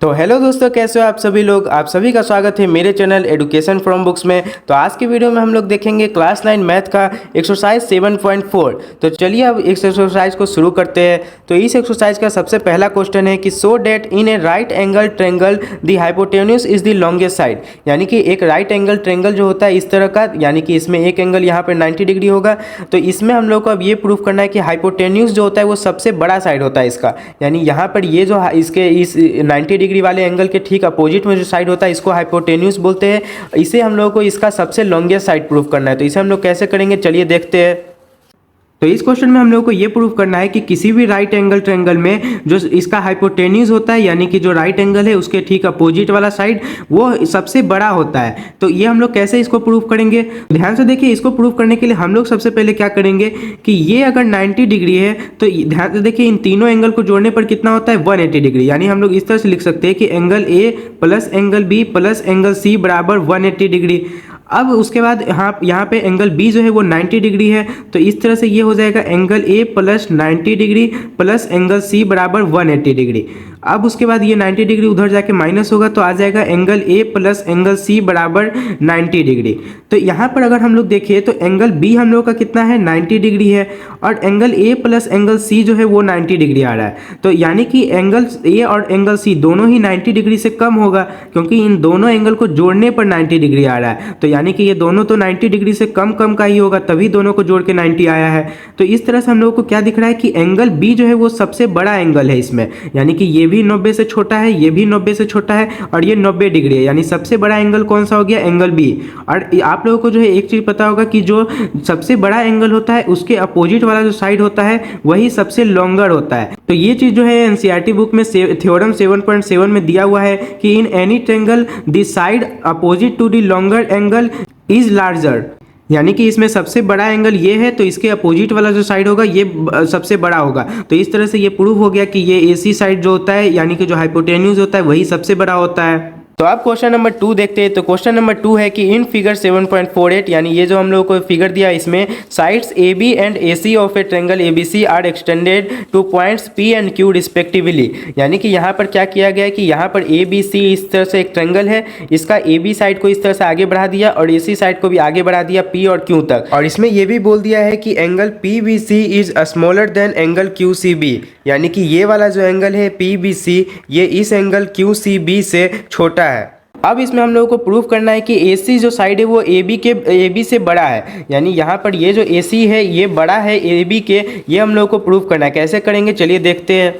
तो हेलो दोस्तों, कैसे हो आप सभी लोग। आप सभी का स्वागत है मेरे चैनल एडुकेशन फ्रॉम बुक्स में। तो आज की वीडियो में हम लोग देखेंगे क्लास 9 मैथ का एक्सरसाइज 7.4। तो चलिए अब इस एक्सरसाइज को शुरू करते हैं। तो इस एक्सरसाइज का सबसे पहला क्वेश्चन है कि show that in a right angle triangle the hypotenuse is the longest side. यानी कि एक राइट एंगल ट्रेंगल जो होता है इस तरह का, यानी कि इसमें एक एंगल यहाँ पर 90 डिग्री होगा। तो इसमें हम लोग को अब ये प्रूव करना है कि हाइपोटेन्यूज जो होता है वो सबसे बड़ा साइड होता है इसका। यानी यहाँ पर ये जो इसके इस 90 डिग्री वाले एंगल के ठीक अपोजिट में जो साइड होता है इसको हाइपोटेन्यूज बोलते हैं। इसे हम लोगों को इसका सबसे लॉन्गेस्ट साइड प्रूव करना है। तो इसे हम लोग कैसे करेंगे, चलिए देखते हैं। तो इस क्वेश्चन में हम लोगों को ये प्रूव करना है कि किसी भी राइट एंगल ट्रायंगल में जो इसका हाइपोटेन्यूज होता है, यानी कि जो राइट एंगल है उसके ठीक अपोजिट वाला साइड वो सबसे बड़ा होता है। तो ये हम लोग कैसे इसको प्रूव करेंगे, ध्यान से देखिए। इसको प्रूव करने के लिए हम लोग सबसे पहले क्या करेंगे कि ये अगर 90 डिग्री है तो ध्यान से देखिए इन तीनों एंगल को जोड़ने पर कितना होता है 180 डिग्री। यानी हम लोग इस तरह से लिख सकते हैं कि angle A plus angle B plus angle C बराबर 180 डिग्री। अब उसके बाद यहाँ पे एंगल बी जो है वो 90 डिग्री है। तो इस तरह से ये हो जाएगा angle A plus 90 degree plus angle C बराबर 180 डिग्री। अब उसके बाद ये 90 डिग्री उधर जाके माइनस होगा तो आ जाएगा angle A plus angle C बराबर 90 डिग्री। तो यहाँ पर अगर हम लोग देखें तो एंगल बी हम लोग का कितना है 90 डिग्री है और angle A plus angle C जो है वो 90 डिग्री आ रहा है। तो यानी कि एंगल ए और एंगल सी दोनों ही 90 डिग्री से कम होगा, क्योंकि इन दोनों एंगल को जोड़ने पर 90 डिग्री आ रहा है। तो यानी कि ये दोनों तो 90 डिग्री से कम का ही होगा, तभी दोनों को जोड़ के 90 आया है। तो इस तरह से हम लोगों को क्या दिख रहा है कि एंगल बी जो है वो सबसे बड़ा एंगल है इसमें। यानी कि ये भी 90 से छोटा है, ये भी 90 से छोटा है और ये 90 डिग्री है। यानी सबसे बड़ा एंगल कौन सा हो गया, एंगल बी। और आप लोगों को जो है एक चीज पता होगा कि जो सबसे बड़ा एंगल होता है उसके अपोजिट वाला जो साइड होता है वही सबसे लॉन्गर होता है। तो ये चीज जो है एनसीईआरटी बुक में थ्योरम 7.7 में दिया हुआ है कि in any triangle the side opposite to the longer angle is larger. यानी कि इसमें सबसे बड़ा एंगल ये है तो इसके अपोजिट वाला जो साइड होगा ये सबसे बड़ा होगा। तो इस तरह से ये प्रूव हो गया कि ये एसी साइड जो होता है, यानी कि जो हाइपोटेन्यूज होता है वही सबसे बड़ा होता है। तो अब क्वेश्चन नंबर 2 देखते हैं। तो क्वेश्चन नंबर 2 है कि इन फिगर 7.48, यानी ये जो हम लोगों को फिगर दिया इसमें sides A B and A C of a triangle A B C are extended to points P and Q respectively. यानी कि यहाँ पर क्या किया गया है कि यहाँ पर ए बी सी इस तरह से एक ट्रायंगल है, इसका ए बी साइड को इस तरह से आगे बढ़ा दिया और ए सी साइड को भी आगे बढ़ा दिया पी और क्यू तक। और इसमें यह भी बोल दिया है कि angle P B C is smaller than angle Q C B. यानी कि ये वाला जो एंगल है पी बी सी ये इस एंगल क्यू सी बी से छोटा है। अब इसमें हम लोगों को प्रूव करना है कि AC जो साइड है वो AB से बड़ा है। यानी यहाँ पर ये जो AC है ये बड़ा है AB के, ये हम लोगों को प्रूव करना है। कैसे करेंगे, चलिए देखते हैं।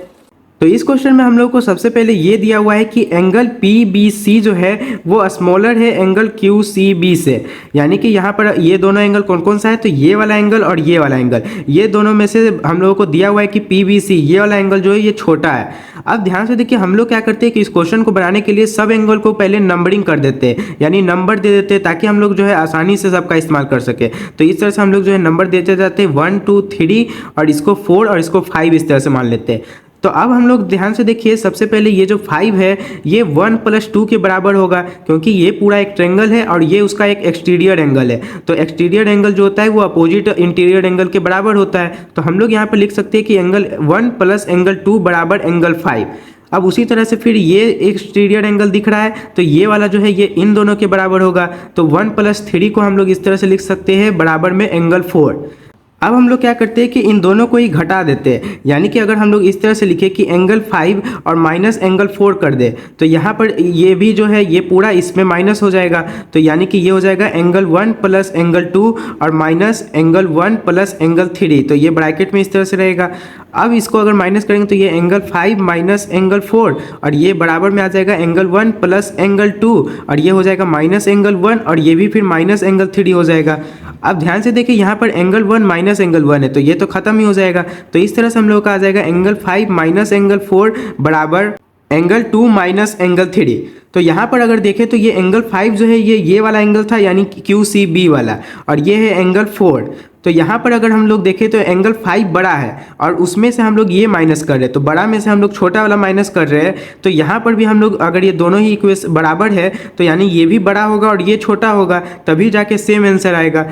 तो इस क्वेश्चन में हम लोग को सबसे पहले ये दिया हुआ है कि एंगल PBC जो है वो स्मॉलर है एंगल QCB से। यानी कि यहाँ पर ये दोनों एंगल कौन कौन सा है, तो ये वाला एंगल और ये वाला एंगल, ये दोनों में से हम लोगों को दिया हुआ है कि PBC ये वाला एंगल जो है ये छोटा है। अब ध्यान से देखिए, हम लोग क्या करते हैं कि इस क्वेश्चन को बनाने के लिए सब एंगल को पहले नंबरिंग कर देते हैं, यानी नंबर दे देते हैं ताकि हम लोग जो है आसानी से सबका इस्तेमाल कर सके। तो इस तरह से हम लोग जो है नंबर देते जाते हैं 1 2 3 और इसको 4 और इसको 5 इस तरह से मान लेते हैं। तो अब हम लोग ध्यान से देखिए, सबसे पहले ये जो 5 है ये 1 + 2 के बराबर होगा, क्योंकि ये पूरा एक ट्रायंगल है और ये उसका एक एक्सटीरियर एंगल है। तो एक्सटीरियर एंगल जो होता है वो अपोजिट इंटीरियर एंगल के बराबर होता है। तो हम लोग यहाँ पर लिख सकते हैं कि एंगल 1 + एंगल 2 बराबर एंगल 5। अब उसी तरह से फिर ये एक्सटीरियर एंगल दिख रहा है तो ये वाला जो है ये इन दोनों के बराबर होगा। तो 1 + 3 को हम लोग इस तरह से लिख सकते हैं बराबर में एंगल 4। अब हम लोग क्या करते हैं कि इन दोनों को ही घटा देते हैं। यानी कि अगर हम लोग इस तरह से लिखें कि एंगल 5 और माइनस एंगल 4 कर दे तो यहाँ पर ये भी जो है ये पूरा इसमें माइनस हो जाएगा। तो यानी कि ये हो जाएगा एंगल 1 + एंगल 2 और माइनस एंगल 1 + एंगल 3। तो ये ब्रैकेट में इस तरह से रहेगा। अब इसको अगर माइनस करेंगे तो ये एंगल 5 माइनस एंगल 4 और ये बराबर में आ जाएगा एंगल 1 + एंगल 2 और ये हो जाएगा माइनस एंगल 1 और ये भी फिर माइनस एंगल 3 हो जाएगा। अब ध्यान से देखिए, यहाँ पर एंगल 1 माइनस एंगल 1 है तो ये तो खत्म ही हो जाएगा। तो इस तरह से हम लोग का आ जाएगा एंगल 5 माइनस एंगल 4 बराबर एंगल 2 माइनस एंगल 3। तो यहाँ पर अगर देखें तो ये एंगल 5 जो है ये वाला एंगल था, यानी QCB वाला, और ये है एंगल 4। तो यहाँ पर अगर हम लोग देखें तो एंगल 5 बड़ा है और उसमें से हम लोग ये माइनस कर रहे हैं, तो बड़ा में से हम लोग छोटा वाला माइनस कर रहे हैं। तो यहाँ पर भी हम लोग अगर ये दोनों ही इक्वेशन बराबर है तो यानी ये भी बड़ा होगा और ये छोटा होगा, तभी जाके सेम आंसर आएगा।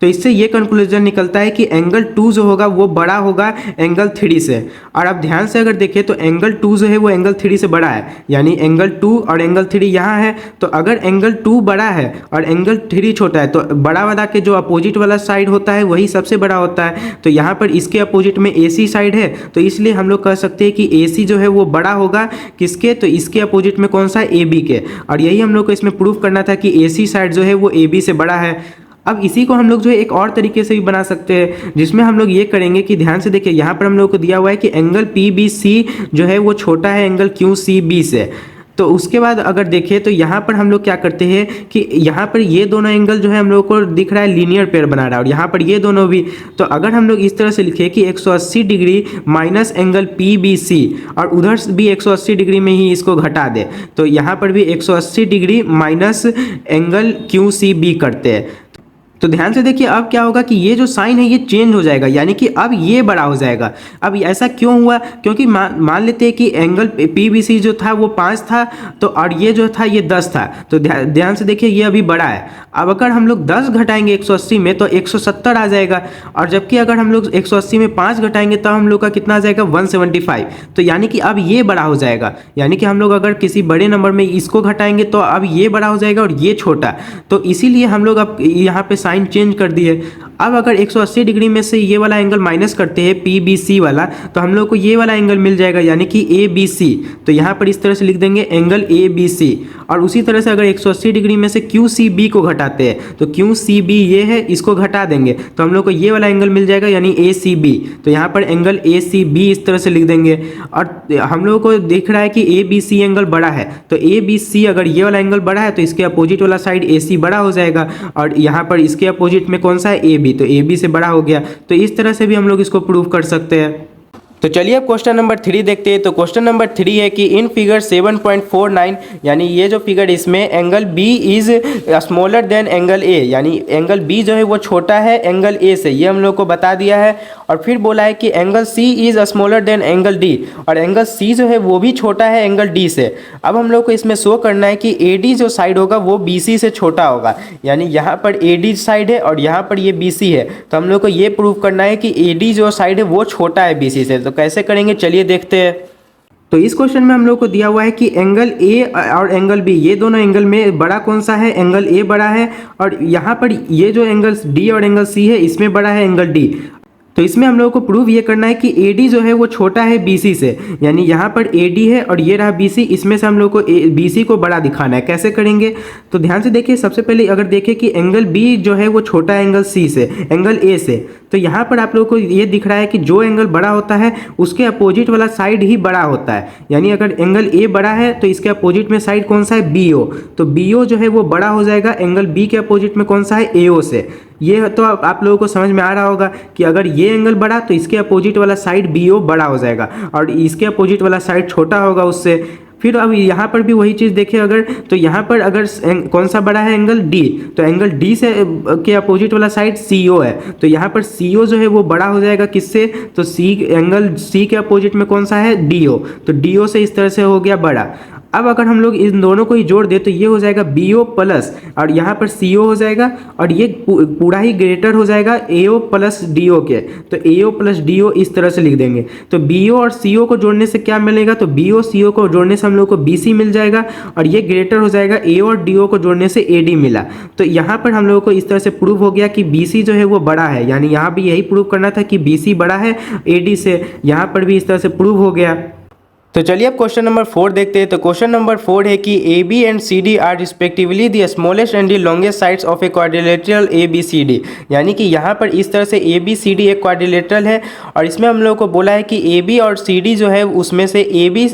तो इससे ये कंक्लूजन निकलता है कि एंगल 2 जो होगा वो बड़ा होगा एंगल 3 से। और अब ध्यान से अगर देखें तो एंगल 2 जो है वो एंगल 3 से बड़ा है, यानी एंगल 2 और एंगल 3 यहाँ है। तो अगर एंगल 2 बड़ा है और एंगल 3 छोटा है तो बड़ा वाला के जो अपोजिट वाला साइड होता है वही सबसे बड़ा होता है। तो यहाँ पर इसके अपोजिट में AC साइड है, तो इसलिए हम लोग कह सकते हैं कि AC जो है वो बड़ा होगा किसके, तो इसके अपोजिट में कौन सा, AB के। और यही हम लोग को इसमें प्रूफ करना था कि AC साइड जो है वो AB से बड़ा है। अब इसी को हम लोग जो है एक और तरीके से भी बना सकते हैं, जिसमें हम लोग ये करेंगे कि ध्यान से देखिए, यहाँ पर हम लोग को दिया हुआ है कि एंगल PBC जो है वो छोटा है एंगल QCB से। तो उसके बाद अगर देखें तो यहाँ पर हम लोग क्या करते हैं कि यहाँ पर ये दोनों एंगल जो है हम लोग को दिख रहा है लीनियर पेयर बना रहा है, और यहाँ पर ये दोनों भी। तो अगर हम लोग इस तरह से लिखें कि 180 डिग्री माइनस एंगल PBC और उधर भी 180 डिग्री में ही इसको घटा दे, तो यहाँ पर भी 180 डिग्री माइनस एंगल QCB करते हैं। तो ध्यान से देखिए अब क्या होगा कि ये जो साइन है ये चेंज हो जाएगा, यानी कि अब ये बड़ा हो जाएगा। अब ऐसा क्यों हुआ, क्योंकि मान लेते हैं कि एंगल PBC जो था वो 5 था, तो और ये जो था ये 10 था। तो ध्यान से देखिए ये अभी बड़ा है। अब अगर हम लोग 10 घटाएंगे 180 में तो 170 आ जाएगा, और जबकि अगर हम लोग 180 में 5 घटाएंगे तो हम लोग का कितना आ जाएगा, 175। तो यानी कि अब ये बड़ा हो जाएगा, यानी कि हम लोग अगर किसी बड़े नंबर में इसको घटाएंगे तो अब ये बड़ा हो जाएगा और ये छोटा। तो इसीलिए हम लोग अब यहाँ पे साइन चेंज कर दिए। अब अगर 180 डिग्री में से ये वाला एंगल माइनस करते हैं PBC वाला, तो हम लोग को ये वाला एंगल मिल जाएगा, यानी कि ABC। तो यहाँ पर इस तरह से लिख देंगे एंगल ABC। और उसी तरह से अगर 180 डिग्री में से QCB को घटाते हैं तो QCB ये है, इसको घटा देंगे तो हम लोग को ये वाला एंगल मिल जाएगा, यानी ACB। तो यहाँ पर एंगल ACB इस तरह से लिख देंगे। और हम लोगों को दिख रहा है कि ABC एंगल बड़ा है, तो ABC अगर ये वाला एंगल बड़ा है तो इसके अपोजिट वाला साइड AC बड़ा हो जाएगा, और यहाँ पर इसके अपोजिट में कौन सा है, AB। तो AB से बड़ा हो गया। तो इस तरह से भी हम लोग इसको प्रूव कर सकते हैं। तो चलिए अब क्वेश्चन नंबर 3 देखते हैं। तो क्वेश्चन नंबर 3 है कि इन फिगर 7.49, यानी ये जो फिगर इसमें angle B is smaller than angle A, यानी एंगल B जो है वो छोटा है एंगल A से, ये हम लोग को बता दिया है। और फिर बोला है कि angle C is smaller than angle D, और एंगल C जो है वो भी छोटा है एंगल D से। अब हम लोग को इसमें शो करना है कि AD जो साइड होगा वो BC से छोटा होगा, यानी यहाँ पर AD साइड है और यहाँ पर ये BC है। तो हम लोग को ये प्रूव करना है कि AD जो साइड है वो छोटा है BC से। तो कैसे करेंगे, चलिए देखते हैं। तो इस क्वेश्चन में हम लोग को दिया हुआ है कि एंगल A और एंगल B, ये दोनों एंगल में बड़ा कौन सा है, एंगल A बड़ा है, और यहाँ पर ये जो एंगल D और एंगल C है इसमें बड़ा है एंगल D। तो इसमें हम लोगों को प्रूव ये करना है कि AD जो है वो छोटा है BC से, यानी यहाँ पर AD है और ये रहा BC, इसमें से हम लोग को BC को बड़ा दिखाना है। कैसे करेंगे, तो ध्यान से देखिए। सबसे पहले अगर देखें कि एंगल B जो है वो छोटा है एंगल C से, एंगल A से, तो यहाँ पर आप लोगों को ये दिख रहा है कि जो एंगल बड़ा होता है उसके अपोजिट वाला साइड ही बड़ा होता है। यानी अगर एंगल A बड़ा है तो इसके अपोजिट में साइड कौन सा है, BO। तो BO जो है वो बड़ा हो जाएगा एंगल B के अपोजिट में कौन सा है, AO से। ये तो आप लोगों को समझ में आ रहा होगा कि अगर ये एंगल बड़ा तो इसके अपोजिट वाला साइड BO बड़ा हो जाएगा और इसके अपोजिट वाला साइड छोटा होगा उससे। फिर अब यहाँ पर भी वही चीज़ देखें अगर, तो यहाँ पर अगर कौन सा बड़ा है, एंगल D, तो एंगल D से के अपोजिट वाला साइड CO है। तो यहाँ पर CO जो है वो बड़ा हो जाएगा किससे, तो एंगल C के अपोजिट में कौन सा है, DO। तो DO से इस तरह से हो गया बड़ा। अब अगर हम लोग इन दोनों को ही जोड़ दे तो ये हो जाएगा BO प्लस, और यहाँ पर CO हो जाएगा, और ये पूरा ही ग्रेटर हो जाएगा AO प्लस DO के। तो AO प्लस DO इस तरह से लिख देंगे। तो BO और CO को जोड़ने से क्या मिलेगा, तो BO CO को जोड़ने से हम लोग को BC मिल जाएगा, और ये ग्रेटर हो जाएगा AO और DO को जोड़ने से AD मिला। तो यहाँ पर हम लोगों को इस तरह से प्रूव हो गया कि BC जो है वो बड़ा है, यानी यहाँ भी यही प्रूव करना था कि BC बड़ा है AD से। यहाँ पर भी इस तरह से प्रूव हो गया। तो चलिए अब क्वेश्चन नंबर 4 देखते हैं। तो क्वेश्चन नंबर 4 है कि AB and CD are respectively the smallest and the longest sides of a quadrilateral ABCD, यानी कि यहाँ पर इस तरह से ABCD एक क्वाड्रिलेटरल है, और इसमें हम लोग को बोला है कि AB और CD जो है उसमें से AB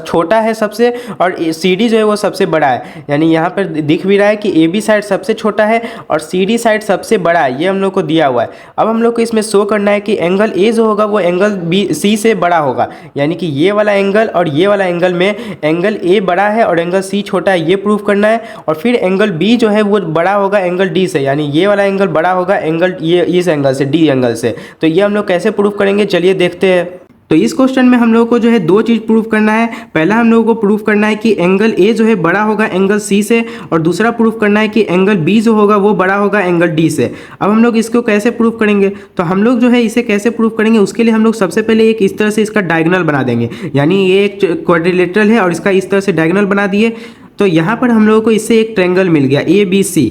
छोटा है सबसे और CD जो है वो सबसे बड़ा है। यानी यहाँ पर दिख भी रहा है कि AB साइड सबसे छोटा है और CD साइड सबसे बड़ा है, ये हम लोग को दिया हुआ है। अब हम लोग को इसमें शो करना है कि एंगल A जो होगा वो एंगल C से बड़ा होगा, यानी कि ये वाला एंगल और ये वाला एंगल में एंगल A बड़ा है और एंगल C छोटा है, ये प्रूफ करना है। और फिर एंगल B जो है वो बड़ा होगा एंगल D से, यानी ये वाला एंगल बड़ा होगा एंगल ये इस एंगल से, D एंगल से। तो ये हम लोग कैसे प्रूफ करेंगे, चलिए देखते हैं। तो इस क्वेश्चन में हम लोगों को जो है दो चीज़ प्रूव करना है। पहला हम लोगों को प्रूव करना है कि एंगल ए जो है बड़ा होगा एंगल सी से, और दूसरा प्रूव करना है कि एंगल बी जो होगा वो बड़ा होगा एंगल डी से। अब हम लोग इसको कैसे प्रूव करेंगे, तो हम लोग जो है इसे कैसे प्रूव करेंगे, उसके लिए हम लोग सबसे पहले एक इस तरह से इसका डायगोनल बना देंगे। यानी ये एक क्वाड्रिलेटरल है और इसका इस तरह से डायगोनल बना दिए, तो यहाँ पर हम लोगों को इससे एक ट्रायंगल मिल गया ए बी सी।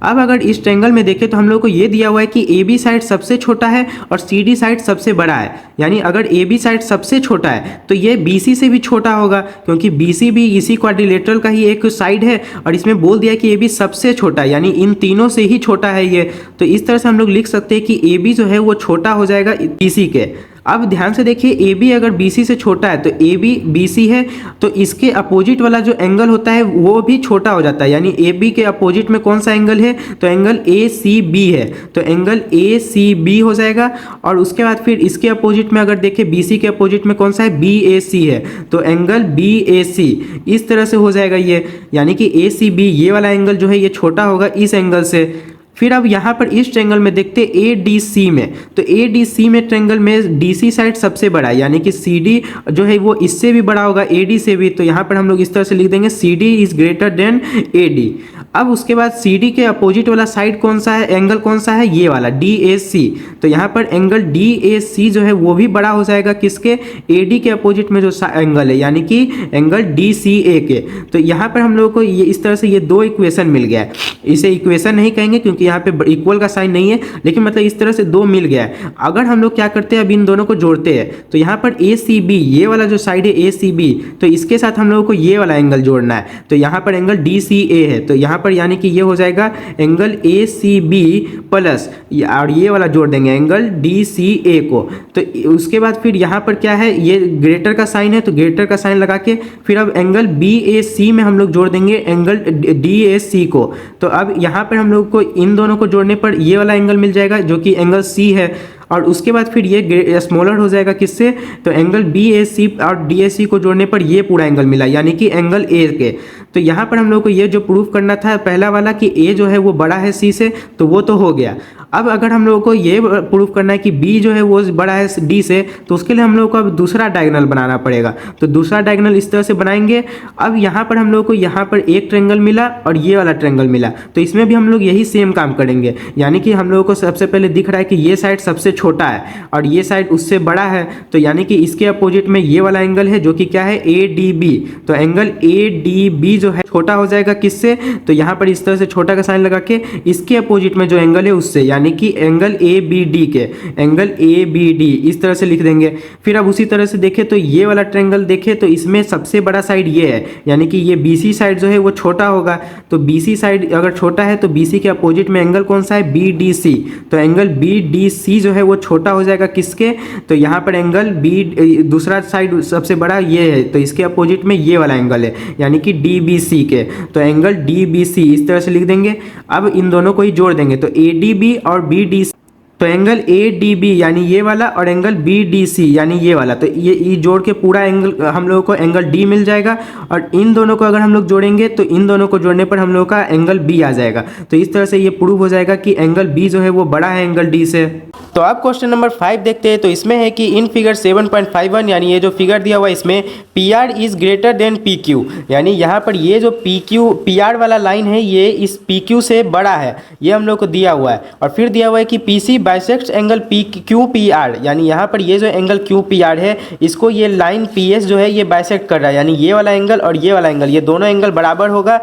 अब अगर इस ट्रायंगल में देखें तो हम लोग को ये दिया हुआ है कि ए बी साइड सबसे छोटा है और सी डी साइड सबसे बड़ा है। यानी अगर ए बी साइड सबसे छोटा है तो ये बी सी से भी छोटा होगा, क्योंकि बी सी भी इसी क्वाड्रिलेटरल का ही एक साइड है और इसमें बोल दिया कि ए बी सबसे छोटा है, यानी इन तीनों से ही छोटा है ये। तो इस तरह से हम लोग लिख सकते हैं कि ए बी जो है वो छोटा हो जाएगा बी सी के। अब ध्यान से देखिए, ए बी अगर बी सी से छोटा है तो ए बी बी सी है, तो इसके अपोजिट वाला जो एंगल होता है वो भी छोटा हो जाता है। यानी ए बी के अपोजिट में कौन सा एंगल है, तो एंगल ए सी बी है, तो एंगल ए सी बी हो जाएगा। और उसके बाद फिर इसके अपोजिट में अगर देखें बी सी के अपोजिट में कौन सा है, बी ए सी है, तो एंगल बी ए सी इस तरह से हो जाएगा ये। यानी कि ए सी बी ये वाला एंगल जो है ये छोटा होगा इस एंगल से। फिर अब यहाँ पर इस ट्रायंगल में देखते हैं ए डी सी में, तो ए डी सी में ट्रायंगल में डी सी साइड सबसे बड़ा है, यानी कि सी डी जो है वो इससे भी बड़ा होगा ए डी से भी। तो यहाँ पर हम लोग इस तरह से लिख देंगे C D is greater than A D. अब उसके बाद सी डी के अपोजिट वाला साइड कौन सा है, एंगल कौन सा है, ये वाला डी ए सी। तो यहाँ पर एंगल डी ए सी जो है वो भी बड़ा हो जाएगा किसके, ए डी के अपोजिट में जो एंगल है, यानी कि एंगल डी सी ए के। तो यहाँ पर हम लोगों को ये इस तरह से ये दो इक्वेशन मिल गया है। इसे इक्वेशन नहीं कहेंगे क्योंकि यहाँ पे इक्वल का साइन नहीं है, लेकिन मतलब इस तरह से दो मिल गया है। अगर हम लोग क्या करते हैं, अब इन दोनों को जोड़ते हैं, तो यहाँ पर ए सी बी ये वाला जो साइड है ए सी बी, तो इसके साथ हम लोगों को ये वाला एंगल जोड़ना है। तो यहाँ पर एंगल डी सी ए है, तो यहाँ पर यानी कि ये हो जाएगा angle A C B plus, और ये वाला जोड़ देंगे एंगल डी सी ए को। तो उसके बाद फिर यहाँ पर क्या है, ये ग्रेटर का साइन है, तो ग्रेटर का साइन लगा के फिर अब एंगल बी ए सी में हम लोग जोड़ देंगे एंगल डी ए सी को। तो अब यहाँ पर हम लोग को इन दोनों को जोड़ने पर ये वाला एंगल मिल जाएगा जो कि एंगल सी है। और उसके बाद फिर ये स्मॉलर हो जाएगा किससे, तो एंगल बी ए सी और डी ए सी को जोड़ने पर ये पूरा एंगल मिला, यानी कि एंगल ए के। तो यहाँ पर हम लोग को ये जो प्रूफ करना था पहला वाला कि ए जो है वो बड़ा है सी से, तो वो तो हो गया। अब अगर हम लोगों को ये प्रूफ करना है कि बी जो है वो बड़ा है डी से, तो उसके लिए हम लोगों को अब दूसरा डायगोनल बनाना पड़ेगा। तो दूसरा डायगोनल इस तरह से बनाएंगे। अब यहाँ पर हम लोगों को यहाँ पर एक ट्रायंगल मिला और ये वाला ट्रायंगल मिला, तो इसमें भी हम लोग यही सेम काम करेंगे। यानी कि हम लोगों को सबसे पहले दिख रहा है कि ये साइड सबसे छोटा है और ये साइड उससे बड़ा है, तो यानी कि इसके अपोजिट में ये वाला एंगल है जो कि क्या है, ए डी बी। तो एंगल ए डी बी जो है छोटा हो जाएगा किससे, तो यहाँ पर इस तरह से छोटा का साइन लगा के इसके अपोजिट में जो एंगल है उससे, यानी कि एंगल ए बी डी के, एंगल ए बी डी इस तरह से लिख देंगे। फिर अब उसी तरह से देखें तो ये वाला ट्रायंगल देखें तो इसमें सबसे बड़ा साइड ये है, यानी कि ये बी सी साइड जो है वो छोटा होगा। तो बी सी साइड अगर छोटा है तो बी सी के अपोजिट में एंगल कौन सा है, बी डी सी। तो एंगल बी डी सी जो है वो छोटा हो जाएगा किसके, तो यहाँ पर एंगल बी दूसरा साइड सबसे बड़ा ये है, तो इसके अपोजिट में ये वाला एंगल है, यानी कि डी बी सी के। तो एंगल डी बी सी इस तरह से लिख देंगे। अब इन दोनों को ही जोड़ देंगे, तो ए डी बी और बी डी सी, तो एंगल ए डी बी यानी ये वाला और एंगल बी डी सी यानी ये वाला, तो ये जोड़ के पूरा एंगल हम लोगों को एंगल डी मिल जाएगा। और इन दोनों को अगर हम लोग जोड़ेंगे तो इन दोनों को जोड़ने पर हम लोग का एंगल बी आ जाएगा। तो इस तरह से ये प्रूव हो जाएगा कि एंगल बी जो है वो बड़ा है एंगल डी से। तो अब क्वेश्चन नंबर 5 देखते हैं। तो इसमें है कि इन फिगर 7.51 यानी ये जो फिगर दिया हुआ है इसमें P R is greater then P Q, यानी यहाँ पर ये जो पी आर वाला लाइन है ये इस पी क्यू से बड़ा है, ये हम लोग को दिया हुआ है। और फिर दिया हुआ है कि P C bisects angle P Q P R, यानी यहाँ पर ये जो एंगल क्यू पी आर है इसको ये लाइन पी एस जो है ये बाइसेक्ट कर रहा है, यानी ये वाला एंगल और ये वाला एंगल, ये दोनों एंगल बराबर होगा।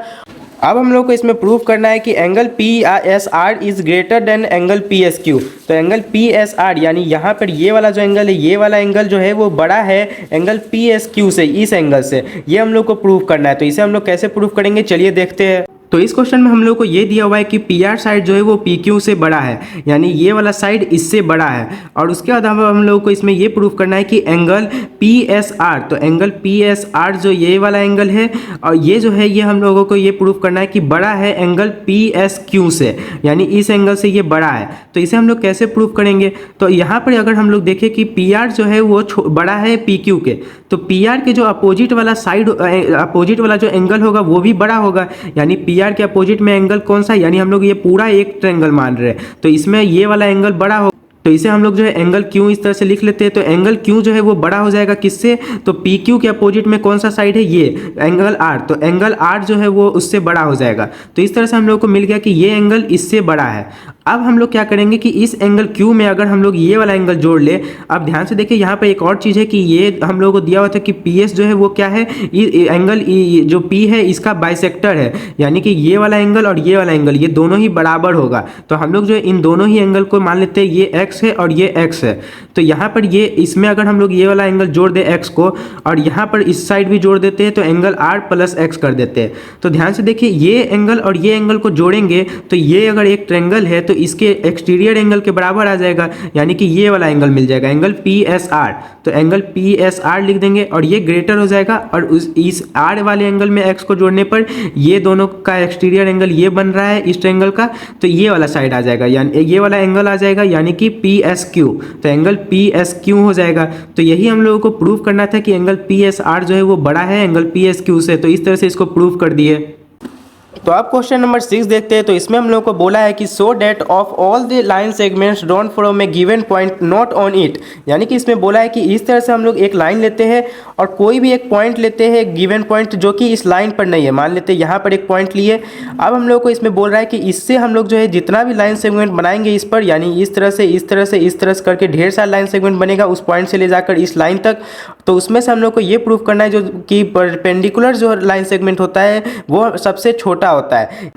अब हम लोग को इसमें प्रूव करना है कि angle P S R is greater then angle P S Q. तो एंगल पी एस आर यानी यहाँ पर ये वाला जो एंगल है ये वाला एंगल जो है वो बड़ा है एंगल पी एस क्यू से, इस एंगल से, ये हम लोग को प्रूव करना है। तो इसे हम लोग कैसे प्रूव करेंगे, चलिए देखते हैं। तो इस क्वेश्चन में हम लोग को ये दिया हुआ है कि पी आर साइड जो है वो पी क्यू से बड़ा है, यानी ये वाला साइड इससे बड़ा है। और उसके बाद हम लोग को इसमें ये प्रूफ करना है कि एंगल पी एस आर, तो एंगल पी एस आर जो ये वाला एंगल है और ये जो है ये हम लोगों को ये प्रूफ करना है कि बड़ा है एंगल पी एस क्यू से, यानी इस एंगल से ये बड़ा है। तो इसे हम लोग कैसे प्रूफ करेंगे, तो यहाँ पर अगर हम लोग देखें कि पी आर जो है वो बड़ा है पी क्यू के, तो पी आर के जो अपोजिट वाला साइड अपोजिट वाला जो एंगल होगा वो भी बड़ा होगा, यानी पी आर के अपोजिट में एंगल कौन सा है, यानी हम लोग ये पूरा एक ट्रायंगल मान रहे हैं, तो इसमें ये वाला एंगल बड़ा होगा। तो इसे हम लोग जो है एंगल क्यू इस तरह से लिख लेते हैं। तो एंगल क्यू जो है वो बड़ा हो जाएगा किससे, तो पी क्यू के अपोजिट में कौन सा साइड है, ये एंगल आर, तो एंगल आर जो है वो उससे बड़ा हो जाएगा। तो इस तरह से हम लोग को मिल गया कि ये एंगल इससे बड़ा है। अब हम लोग क्या करेंगे कि इस एंगल क्यू में अगर हम लोग ये वाला एंगल जोड़ ले, अब ध्यान से देखिए यहाँ पर एक और चीज़ है कि ये हम लोगों को दिया हुआ था कि पी एस जो है वो क्या है, एंगल जो पी है इसका बाइसेक्टर है, यानी कि ये वाला एंगल और ये वाला एंगल ये दोनों ही बराबर होगा। तो हम लोग जो है इन दोनों ही एंगल को मान लेते हैं ये x है और ये x है। तो यहाँ पर ये इसमें अगर हम लोग ये वाला एंगल जोड़ दे x को और यहाँ पर इस साइड भी जोड़ देते हैं तो एंगल r प्लस x कर देते हैं। तो ध्यान से देखिए ये एंगल और ये एंगल को जोड़ेंगे तो ये अगर एक ट्रायंगल है तो इसके एक्सटीरियर एंगल के बराबर आ जाएगा, यानी कि ये वाला एंगल मिल जाएगा, एंगल PSR। तो एंगल PSR लिख देंगे और ये ग्रेटर हो जाएगा और इस R वाले एंगल में x को जोड़ने पर ये दोनों का एक्सटीरियर एंगल ये बन रहा है इस ट्रायंगल का, तो ये वाला साइड आ जाएगा, यानी ये वाला एंगल आ जाएगा, यानी कि PSQ। तो एंगल PSQ हो जाएगा। तो यही हम लोगों को प्रूव करना था कि एंगल PSR जो है वो बड़ा है एंगल PSQ से। तो इस तरह से इसको प्रूव कर दिए। तो अब क्वेश्चन नंबर 6 देखते हैं। तो इसमें हम लोग को बोला है कि show that of all the line segments drawn from a given point not on it, यानी कि इसमें बोला है कि इस तरह से हम लोग एक लाइन लेते हैं और कोई भी एक पॉइंट लेते हैं गिवन पॉइंट जो कि इस लाइन पर नहीं है, मान लेते हैं यहाँ पर एक पॉइंट लिए। अब हम लोग को इसमें बोल रहा है कि इससे हम लोग जो है जितना भी लाइन सेगमेंट बनाएंगे इस पर, यानी इस तरह से इस तरह से इस तरह से करके ढेर सारा लाइन सेगमेंट बनेगा उस पॉइंट से ले जाकर इस लाइन तक। तो उसमें से हम लोग को ये प्रूफ करना है जो कि परपेंडिकुलर जो लाइन सेगमेंट होता है वो सबसे छोटा होता है।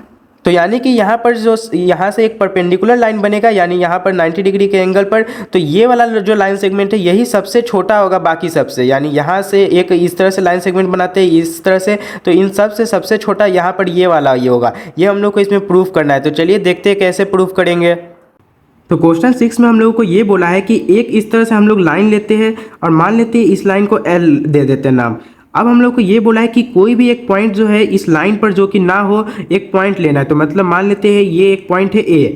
तो यानी कि यहाँ पर जो यहाँ से एक परपेंडिकुलर लाइन बनेगा, यानी यहाँ पर 90 डिग्री के एंगल पर, तो ये वाला जो लाइन सेगमेंट है यही सबसे छोटा होगा बाकी सबसे। यानी यहाँ से एक इस तरह से लाइन सेगमेंट बनाते हैं इस तरह से, तो इन सब से सबसे छोटा यहाँ पर ये वाला ये होगा। ये हम लोग को इसमें प्रूफ करना है। तो चलिए देखते हैं कैसे प्रूफ करेंगे। तो क्वेश्चन 6 में हम लोगों को ये बोला है कि एक इस तरह से हम लोग लाइन लेते हैं और मान लेते हैं इस लाइन को L दे देते हैं नाम। अब हम लोग को ये बोला है कि कोई भी एक पॉइंट जो है इस लाइन पर जो कि ना हो, एक पॉइंट लेना है। तो मतलब मान लेते हैं ये एक पॉइंट है A।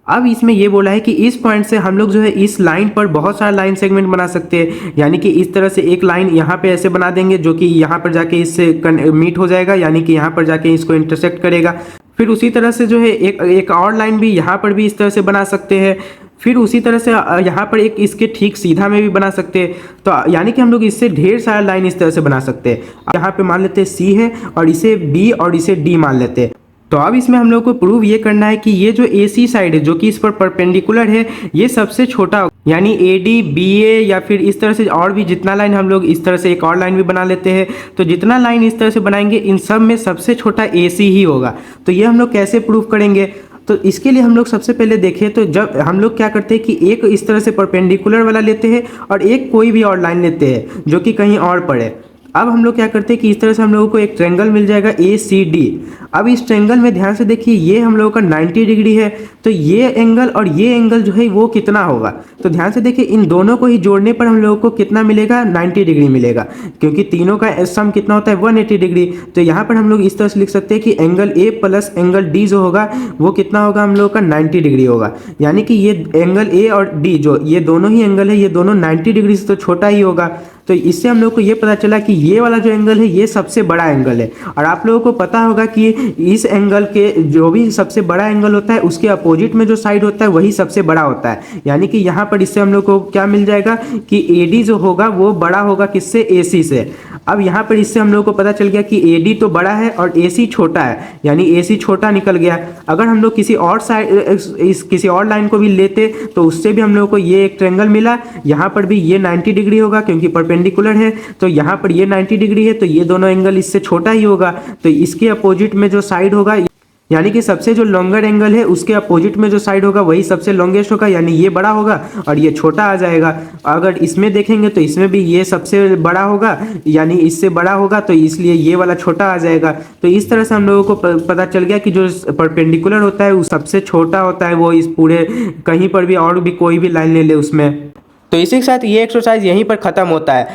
अब इसमें ये बोला है कि इस पॉइंट से हम लोग जो है इस लाइन पर बहुत सारा लाइन सेगमेंट बना सकते हैं, यानी कि इस तरह से एक लाइन यहाँ पे ऐसे बना देंगे जो कि यहाँ पर जाके इससे मीट हो जाएगा, यानी कि यहाँ पर जाके इसको इंटरसेक्ट करेगा। फिर उसी तरह से जो है एक और लाइन भी यहाँ पर भी इस तरह से बना सकते हैं। फिर उसी तरह से यहाँ पर एक इसके ठीक सीधा में भी बना सकते हैं। तो यानी कि हम लोग इससे ढेर सारा लाइन इस तरह से बना सकते हैं। यहाँ पे मान लेते हैं C है और इसे B और इसे D मान लेते हैं। तो अब इसमें हम लोग को प्रूव ये करना है कि ये जो AC साइड है जो कि इस पर परपेंडिकुलर है ये सबसे छोटा होगा, यानी AD BA या फिर इस तरह से और भी जितना लाइन हम लोग इस तरह से एक और लाइन भी बना लेते हैं। तो जितना लाइन इस तरह से बनाएंगे इन सब में सबसे छोटा AC ही होगा। तो ये हम लोग कैसे प्रूव करेंगे, तो इसके लिए हम लोग सबसे पहले देखें तो जब हम लोग क्या करते हैं कि एक इस तरह से परपेंडिकुलर वाला लेते हैं और एक कोई भी और लाइन लेते हैं जो कि कहीं और पर है। अब हम लोग क्या करते हैं कि इस तरह से हम लोगों को एक ट्रायंगल मिल जाएगा ACD। अब इस ट्रायंगल में ध्यान से देखिए ये हम लोगों का 90 डिग्री है, तो ये एंगल और ये एंगल जो है वो कितना होगा। तो ध्यान से देखिए इन दोनों को ही जोड़ने पर हम लोगों को कितना मिलेगा, 90 डिग्री मिलेगा, क्योंकि तीनों का सम कितना होता है 180 डिग्री। तो यहाँ पर हम लोग इस तरह से लिख सकते हैं कि angle A plus angle D जो होगा वो कितना होगा, हम लोगों का 90 डिग्री होगा। यानी कि ये एंगल A और D जो ये दोनों ही एंगल है ये दोनों 90 डिग्री से तो छोटा ही होगा। तो इससे हम लोग को ये पता चला कि ये वाला जो एंगल है ये सबसे बड़ा एंगल है। और आप लोगों को पता होगा कि इस एंगल के जो भी सबसे बड़ा एंगल होता है उसके अपोजिट में जो साइड होता है वही सबसे बड़ा होता है। यानी कि यहाँ पर इससे हम लोग को क्या मिल जाएगा कि AD जो होगा वो बड़ा होगा किससे, AC से। अब यहाँ पर इससे हम लोग को पता चल गया कि AD तो बड़ा है और AC छोटा है, यानी AC छोटा निकल गया। अगर हम लोग किसी और साइड किसी और लाइन को भी लेते तो उससे भी हम लोग को ये एक ट्रायंगल मिला। यहाँ पर भी ये 90 डिग्री होगा क्योंकि परपेंडिकुलर है, तो यहाँ पर ये 90 डिग्री है, तो ये दोनों एंगल इससे छोटा ही होगा। तो इसके अपोजिट में जो साइड होगा, यानी कि सबसे जो लॉन्गर एंगल है उसके अपोजिट में जो साइड होगा वही सबसे लॉन्गेस्ट होगा, यानी ये बड़ा होगा और ये छोटा आ जाएगा। अगर इसमें देखेंगे तो इसमें भी ये सबसे बड़ा होगा, यानी इससे बड़ा होगा, तो इसलिए ये वाला छोटा आ जाएगा। तो इस तरह से हम लोगों को पता चल गया कि जो परपेंडिकुलर होता है वो सबसे छोटा होता है, वो इस पूरे कहीं पर भी और भी कोई भी लाइन ले ले उसमें। तो इसी के साथ ये एक्सरसाइज यहीं पर ख़त्म होता है।